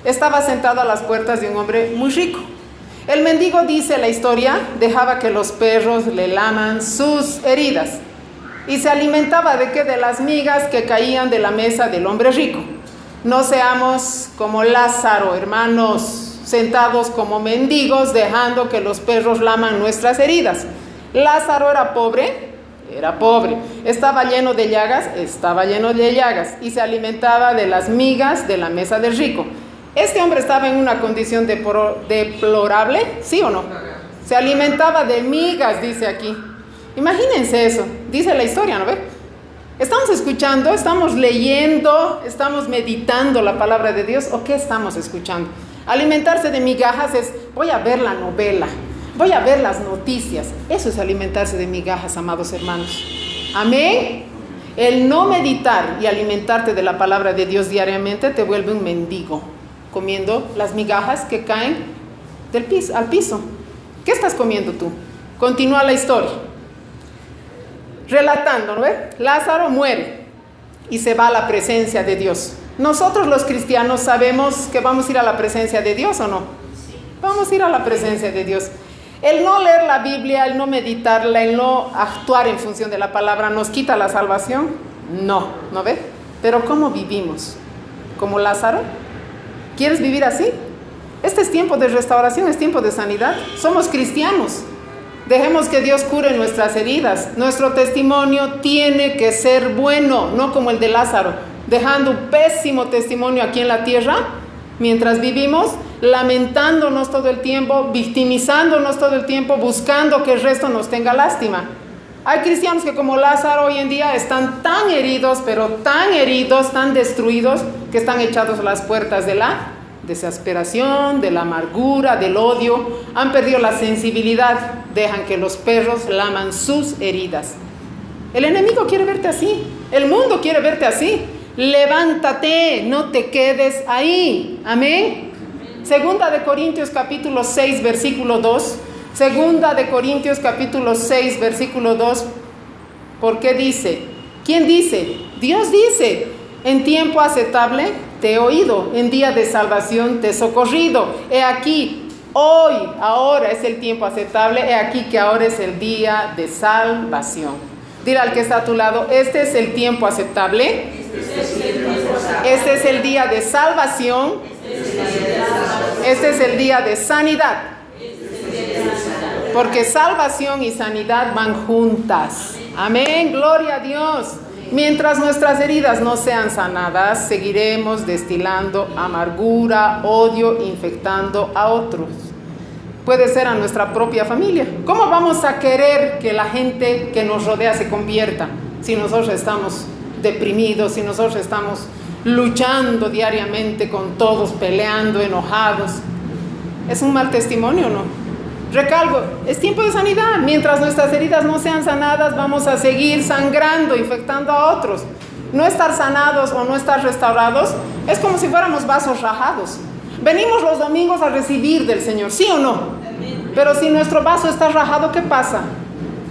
Estaba sentado a las puertas de un hombre muy rico. El mendigo, dice la historia, dejaba que los perros le laman sus heridas. Y se alimentaba ¿de qué? De las migas que caían de la mesa del hombre rico. No seamos como Lázaro, hermanos, sentados como mendigos, dejando que los perros laman nuestras heridas. Lázaro era pobre. Estaba lleno de llagas, y se alimentaba de las migas de la mesa del rico. Este hombre estaba en una condición deplorable, ¿sí o no? Se alimentaba de migas, dice aquí. Imagínense eso, dice la historia, ¿no ve? ¿Estamos escuchando, estamos leyendo, estamos meditando la palabra de Dios o qué estamos escuchando? Alimentarse de migajas es, voy a ver la novela, voy a ver las noticias. Eso es alimentarse de migajas, amados hermanos. Amén. El no meditar y alimentarte de la palabra de Dios diariamente te vuelve un mendigo, comiendo las migajas que caen del piso, al piso. ¿Qué estás comiendo tú? Continúa la historia. Relatando, ¿no? Lázaro muere y se va a la presencia de Dios. Nosotros los cristianos sabemos que vamos a ir a la presencia de Dios, ¿o no? Sí. Vamos a ir a la presencia de Dios. El no leer la Biblia, el no meditarla, el no actuar en función de la palabra, ¿nos quita la salvación? No, ¿no ves? Pero ¿cómo vivimos? ¿Como Lázaro? ¿Quieres vivir así? Este es tiempo de restauración, es tiempo de sanidad. Somos cristianos. Dejemos que Dios cure nuestras heridas. Nuestro testimonio tiene que ser bueno, no como el de Lázaro, dejando un pésimo testimonio aquí en la tierra, mientras vivimos lamentándonos todo el tiempo, victimizándonos todo el tiempo, buscando que el resto nos tenga lástima. Hay cristianos que como Lázaro hoy en día están tan heridos, pero tan heridos, tan destruidos, que están echados a las puertas de la desesperación, de la amargura, del odio. Han perdido la sensibilidad, dejan que los perros laman sus heridas. El enemigo quiere verte así, el mundo quiere verte así. Levántate, no te quedes ahí. Amén. Segunda de Corintios capítulo 6 versículo 2. Segunda de Corintios capítulo 6 versículo 2. ¿Por qué dice? ¿Quién dice? Dios dice: en tiempo aceptable te he oído, en día de salvación te he socorrido. He aquí, hoy, ahora es el tiempo aceptable. He aquí que ahora es el día de salvación. Dile al que está a tu lado: este es el tiempo aceptable. Este es el día de salvación. Este es el día de sanidad. Porque salvación y sanidad van juntas. Amén, gloria a Dios. Mientras nuestras heridas no sean sanadas, seguiremos destilando amargura, odio, infectando a otros. Puede ser a nuestra propia familia. ¿Cómo vamos a querer que la gente que nos rodea se convierta si nosotros estamos deprimidos, si nosotros estamos luchando diariamente con todos, peleando, enojados? ¿Es un mal testimonio o no? Recalco, es tiempo de sanidad. Mientras nuestras heridas no sean sanadas, vamos a seguir sangrando, infectando a otros. No estar sanados o no estar restaurados es como si fuéramos vasos rajados. Venimos los domingos a recibir del Señor, ¿sí o no? Pero si nuestro vaso está rajado, ¿qué pasa?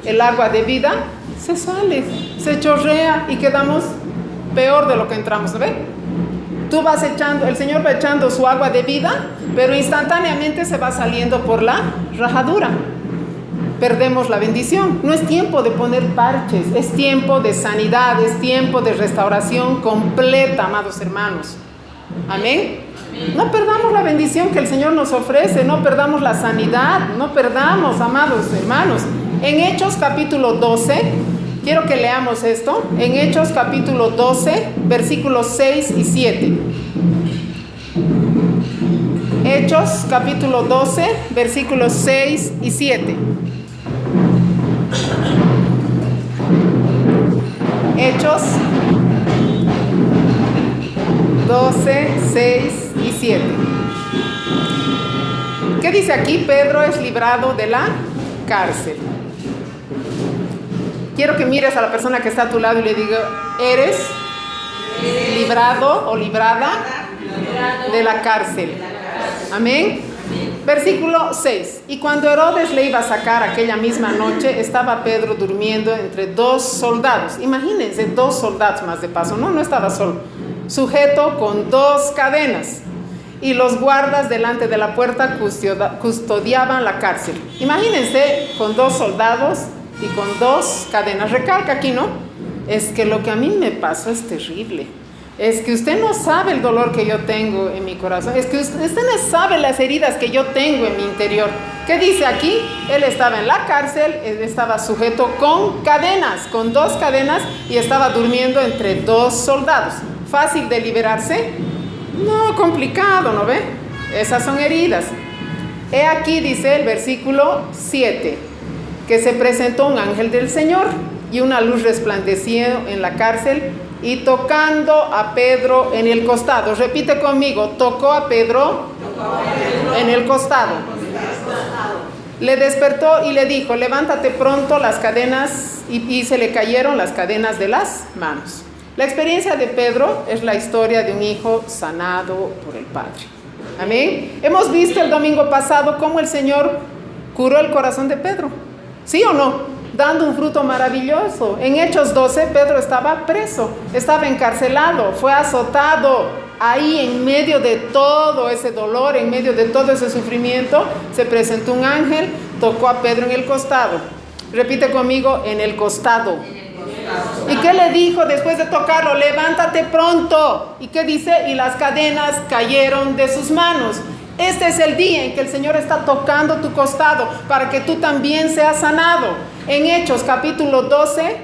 El agua de vida se sale, se chorrea y quedamos peor de lo que entramos, ¿ve? Tú vas echando, el Señor va echando su agua de vida, pero instantáneamente se va saliendo por la rajadura. Perdemos la bendición. No es tiempo de poner parches, es tiempo de sanidad, es tiempo de restauración completa, amados hermanos. Amén. No perdamos la bendición que el Señor nos ofrece, no perdamos la sanidad, no perdamos, amados hermanos. En Hechos capítulo 12, quiero que leamos esto, en Hechos capítulo 12, versículos 6 y 7. Hechos capítulo 12, versículos 6 y 7. Hechos 12, 6 y 7. ¿Qué dice aquí? Pedro es librado de la cárcel. Quiero que mires a la persona que está a tu lado y le diga, ¿eres librado o librada de la cárcel? Amén. Versículo 6. Y cuando Herodes le iba a sacar aquella misma noche, estaba Pedro durmiendo entre dos soldados. Imagínense, dos soldados más de paso, no estaba solo, sujeto con dos cadenas. Y los guardas delante de la puerta custodiaban la cárcel. Imagínense con dos soldados y con dos cadenas. Recalca aquí, ¿no? Es que lo que a mí me pasó es terrible. Es que usted no sabe el dolor que yo tengo en mi corazón. Es que usted no sabe las heridas que yo tengo en mi interior. ¿Qué dice aquí? Él estaba en la cárcel, él estaba sujeto con cadenas, con dos cadenas, y estaba durmiendo entre dos soldados. ¿Fácil de liberarse? No, complicado, ¿no ve? Esas son heridas. He aquí, dice el versículo 7, que se presentó un ángel del Señor y una luz resplandeció en la cárcel y tocando a Pedro en el costado. Repite conmigo, tocó a Pedro en el costado. Le despertó y le dijo, levántate pronto las cadenas, y se le cayeron las cadenas de las manos. La experiencia de Pedro es la historia de un hijo sanado por el Padre. Amén. Hemos visto el domingo pasado cómo el Señor curó el corazón de Pedro. ¿Sí o no? Dando un fruto maravilloso. En Hechos 12, Pedro estaba preso, estaba encarcelado, fue azotado. Ahí en medio de todo ese dolor, en medio de todo ese sufrimiento, se presentó un ángel, tocó a Pedro en el costado. Repite conmigo, en el costado. ¿Y qué le dijo después de tocarlo? Levántate pronto. ¿Y qué dice? Y las cadenas cayeron de sus manos. Este es el día en que el Señor está tocando tu costado para que tú también seas sanado. En Hechos capítulo 12,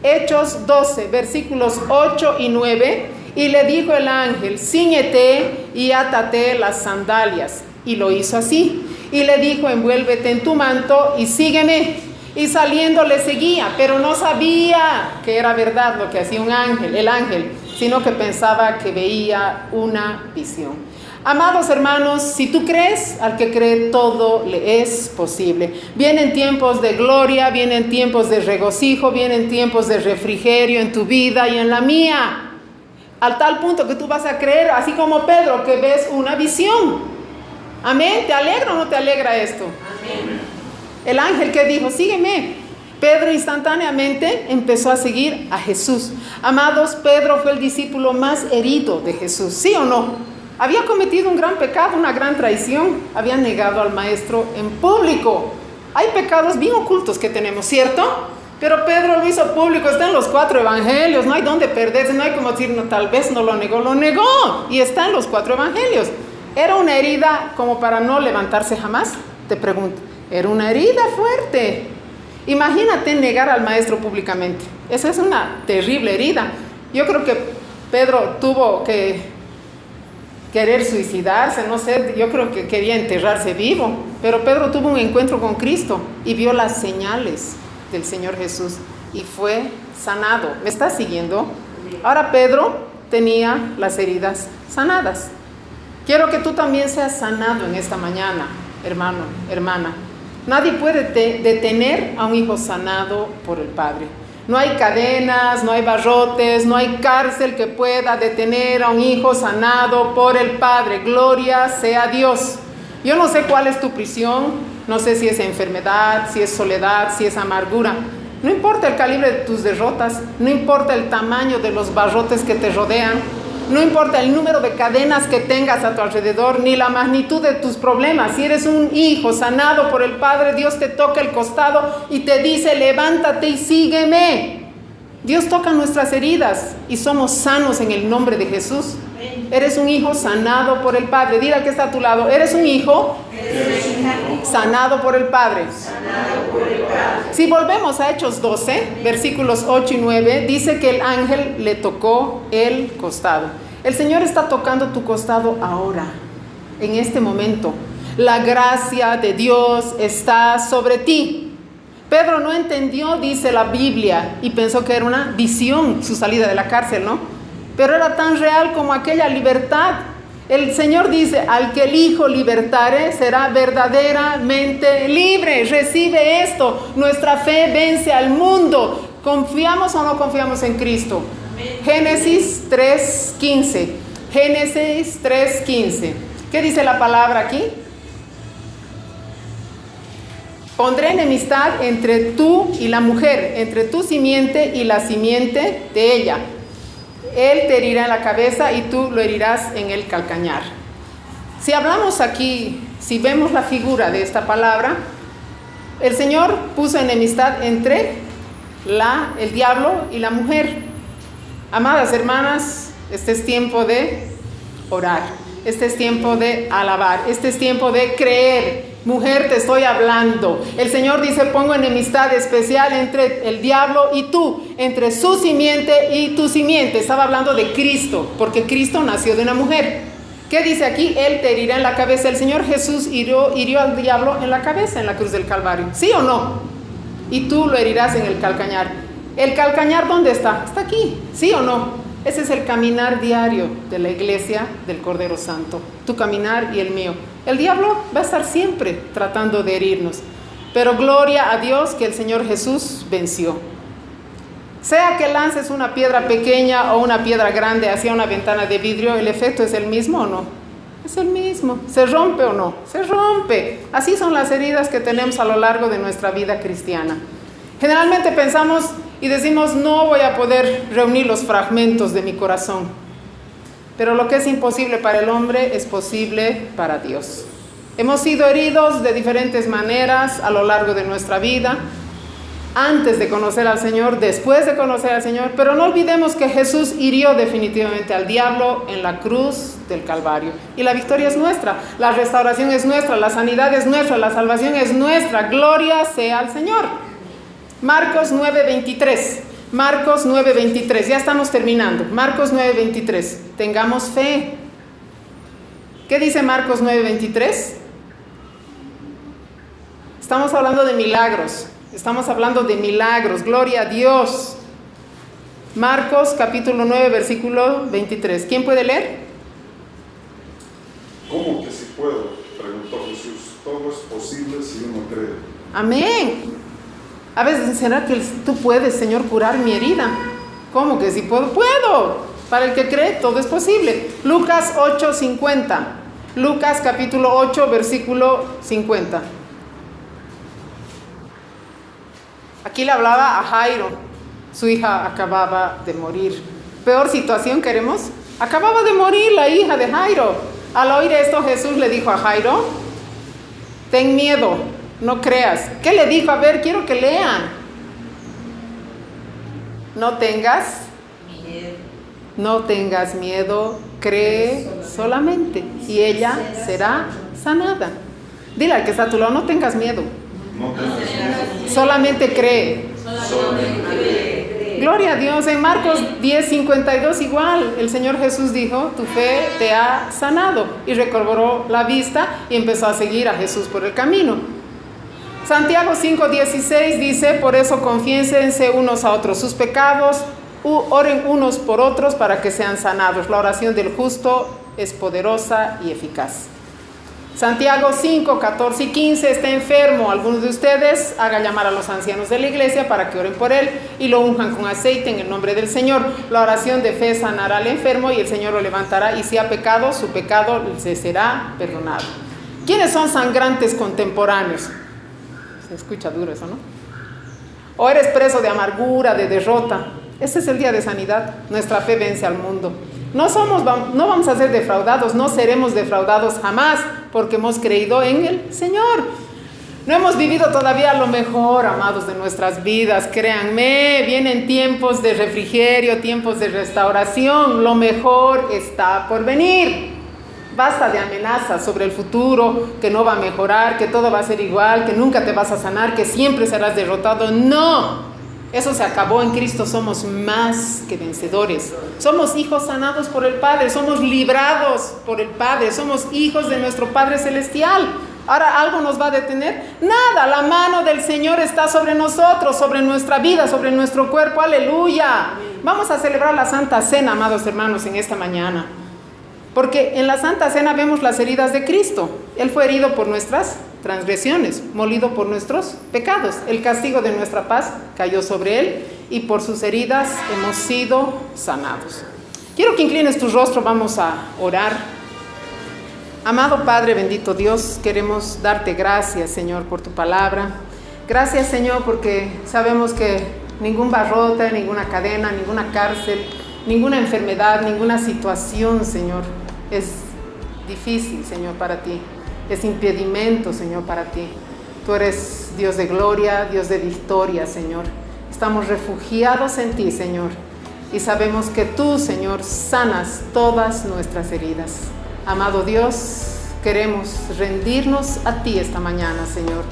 Hechos 12, versículos 8 y 9, y le dijo el ángel, cíñete y átate las sandalias. Y lo hizo así. Y le dijo, envuélvete en tu manto y sígueme. Y saliendo le seguía, pero no sabía que era verdad lo que hacía el ángel, sino que pensaba que veía una visión. Amados hermanos, si tú crees, al que cree todo le es posible. Vienen tiempos de gloria, vienen tiempos de regocijo, vienen tiempos de refrigerio en tu vida y en la mía. Al tal punto que tú vas a creer, así como Pedro, que ves una visión. Amén. ¿Te alegra o no te alegra esto? Amén. El ángel que dijo, sígueme. Pedro instantáneamente empezó a seguir a Jesús. Amados, Pedro fue el discípulo más herido de Jesús, ¿sí o no? Había cometido un gran pecado, una gran traición. Había negado al maestro en público. Hay pecados bien ocultos que tenemos, ¿cierto? Pero Pedro lo hizo público, está en los 4 evangelios, no hay dónde perderse, no hay como decir, no, tal vez no lo negó, y está en los 4 evangelios. ¿Era una herida como para no levantarse jamás? Te pregunto, era una herida fuerte. Imagínate negar al maestro públicamente. Esa es una terrible herida. Yo creo que Pedro tuvo que querer suicidarse, no sé, yo creo que quería enterrarse vivo, pero Pedro tuvo un encuentro con Cristo y vio las señales del Señor Jesús y fue sanado. ¿Me estás siguiendo? Ahora Pedro tenía las heridas sanadas. Quiero que tú también seas sanado en esta mañana, hermano, hermana. Nadie puede detener a un hijo sanado por el Padre. No hay cadenas, no hay barrotes, no hay cárcel que pueda detener a un hijo sanado por el Padre. Gloria sea Dios. Yo no sé cuál es tu prisión, no sé si es enfermedad, si es soledad, si es amargura. No importa el calibre de tus derrotas, no importa el tamaño de los barrotes que te rodean, no importa el número de cadenas que tengas a tu alrededor, ni la magnitud de tus problemas. Si eres un hijo sanado por el Padre, Dios te toca el costado y te dice, levántate y sígueme. Dios toca nuestras heridas y somos sanos en el nombre de Jesús. Eres un hijo sanado por el Padre. Dile al que está a tu lado, eres un hijo sanado por el Padre. Si volvemos a Hechos 12, versículos 8 y 9, dice que el ángel le tocó el costado. El Señor está tocando tu costado ahora, en este momento. La gracia de Dios está sobre ti. Pedro no entendió, dice la Biblia, y pensó que era una visión su salida de la cárcel, ¿no? Pero era tan real como aquella libertad. El Señor dice, al que el Hijo libertare será verdaderamente libre. Recibe esto. Nuestra fe vence al mundo. ¿Confiamos o no confiamos en Cristo? Amén. Génesis 3:15. Génesis 3:15. ¿Qué dice la palabra aquí? Pondré enemistad entre tú y la mujer, entre tu simiente y la simiente de ella. Él te herirá en la cabeza y tú lo herirás en el calcañar. Si hablamos aquí, si vemos la figura de esta palabra, el Señor puso enemistad entre el diablo y la mujer. Amadas hermanas, este es tiempo de orar, este es tiempo de alabar, este es tiempo de creer. Mujer, te estoy hablando. El Señor dice, pongo enemistad especial entre el diablo y tú, entre su simiente y tu simiente. Estaba hablando de Cristo, porque Cristo nació de una mujer. ¿Qué dice aquí? Él te herirá en la cabeza. El Señor Jesús hirió al diablo en la cabeza en la cruz del Calvario. ¿Sí o no? Y tú lo herirás en el calcañar. ¿El calcañar dónde está? Está aquí. ¿Sí o no? Ese es el caminar diario de la iglesia del Cordero Santo. Tu caminar y el mío. El diablo va a estar siempre tratando de herirnos. Pero gloria a Dios que el Señor Jesús venció. Sea que lances una piedra pequeña o una piedra grande hacia una ventana de vidrio, ¿el efecto es el mismo o no? Es el mismo. ¿Se rompe o no? Se rompe. Así son las heridas que tenemos a lo largo de nuestra vida cristiana. Generalmente pensamos y decimos, no voy a poder reunir los fragmentos de mi corazón. Pero lo que es imposible para el hombre es posible para Dios. Hemos sido heridos de diferentes maneras a lo largo de nuestra vida, antes de conocer al Señor, después de conocer al Señor, pero no olvidemos que Jesús hirió definitivamente al diablo en la cruz del Calvario. Y la victoria es nuestra, la restauración es nuestra, la sanidad es nuestra, la salvación es nuestra. Gloria sea al Señor. Marcos 9:23. Marcos 9:23, ya estamos terminando. Marcos 9:23, tengamos fe. ¿Qué dice Marcos 9:23? Estamos hablando de milagros, gloria a Dios. Marcos capítulo 9, versículo 23, ¿quién puede leer? ¿Cómo que si puedo?, preguntó Jesús. Todo es posible si uno cree. Amén. A veces, ¿será que tú puedes, Señor, curar mi herida? ¿Cómo que si puedo? ¡Puedo! Para el que cree, todo es posible. Lucas 8:50. Lucas capítulo 8, versículo 50. Aquí le hablaba a Jairo. Su hija acababa de morir. Peor situación, ¿queremos? Acababa de morir la hija de Jairo. Al oír esto, Jesús le dijo a Jairo, ten miedo, no creas. ¿Qué le dijo? A ver, quiero que lean. No tengas miedo, cree solamente y ella será sanada. Dile al que está a tu lado, no tengas miedo. Solamente cree. Gloria a Dios. En Marcos 10:52 igual, el Señor Jesús dijo, tu fe te ha sanado. Y recobró la vista y empezó a seguir a Jesús por el camino. Santiago 5:16 dice, por eso confiénsense unos a otros sus pecados, oren unos por otros para que sean sanados. La oración del justo es poderosa y eficaz. Santiago 5:14 y 15, está enfermo alguno de ustedes, haga llamar a los ancianos de la iglesia para que oren por él y lo unjan con aceite en el nombre del Señor. La oración de fe sanará al enfermo y el Señor lo levantará, y si ha pecado, su pecado se será perdonado. ¿Quiénes son sangrantes contemporáneos? Se escucha duro eso, ¿no? O eres preso de amargura, de derrota. Este es el día de sanidad. Nuestra fe vence al mundo. No vamos a ser defraudados, no seremos defraudados jamás, porque hemos creído en el Señor. No hemos vivido todavía lo mejor, amados, de nuestras vidas. Créanme, vienen tiempos de refrigerio, tiempos de restauración. Lo mejor está por venir. Basta de amenazas sobre el futuro, que no va a mejorar, que todo va a ser igual, que nunca te vas a sanar, que siempre serás derrotado. No. Eso se acabó. En Cristo somos más que vencedores. Somos hijos sanados por el Padre, somos librados por el Padre, somos hijos de nuestro Padre Celestial. Ahora, ¿algo nos va a detener? Nada, la mano del Señor está sobre nosotros, sobre nuestra vida, sobre nuestro cuerpo. ¡Aleluya! Vamos a celebrar la Santa Cena, amados hermanos, en esta mañana. Porque en la Santa Cena vemos las heridas de Cristo. Él fue herido por nuestras transgresiones, molido por nuestros pecados. El castigo de nuestra paz cayó sobre él y por sus heridas hemos sido sanados. Quiero que inclines tu rostro, vamos a orar. Amado Padre, bendito Dios, queremos darte gracias, Señor, por tu palabra. Gracias, Señor, porque sabemos que ningún barrote, ninguna cadena, ninguna cárcel, ninguna enfermedad, ninguna situación, Señor, es difícil, Señor, para ti. Es impedimento, Señor, para ti. Tú eres Dios de gloria, Dios de victoria, Señor. Estamos refugiados en ti, Señor. Y sabemos que tú, Señor, sanas todas nuestras heridas. Amado Dios, queremos rendirnos a ti esta mañana, Señor.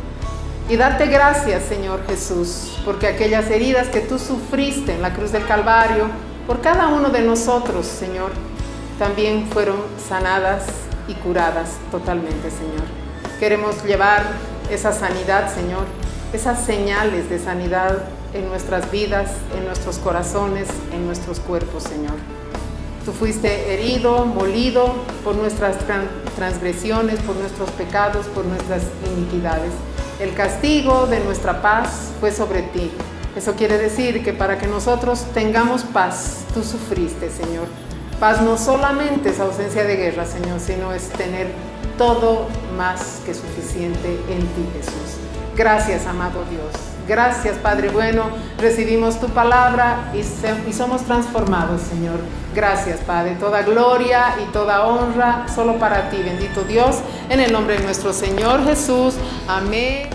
Y darte gracias, Señor Jesús, porque aquellas heridas que tú sufriste en la cruz del Calvario, por cada uno de nosotros, Señor, también fueron sanadas y curadas totalmente, Señor. Queremos llevar esa sanidad, Señor, esas señales de sanidad en nuestras vidas, en nuestros corazones, en nuestros cuerpos, Señor. Tú fuiste herido, molido por nuestras transgresiones, por nuestros pecados, por nuestras iniquidades. El castigo de nuestra paz fue sobre ti. Eso quiere decir que para que nosotros tengamos paz, tú sufriste, Señor. Paz no solamente es ausencia de guerra, Señor, sino es tener todo más que suficiente en ti, Jesús. Gracias, amado Dios. Gracias, Padre bueno. Recibimos tu palabra y somos transformados, Señor. Gracias, Padre. Toda gloria y toda honra solo para ti, bendito Dios. En el nombre de nuestro Señor Jesús. Amén.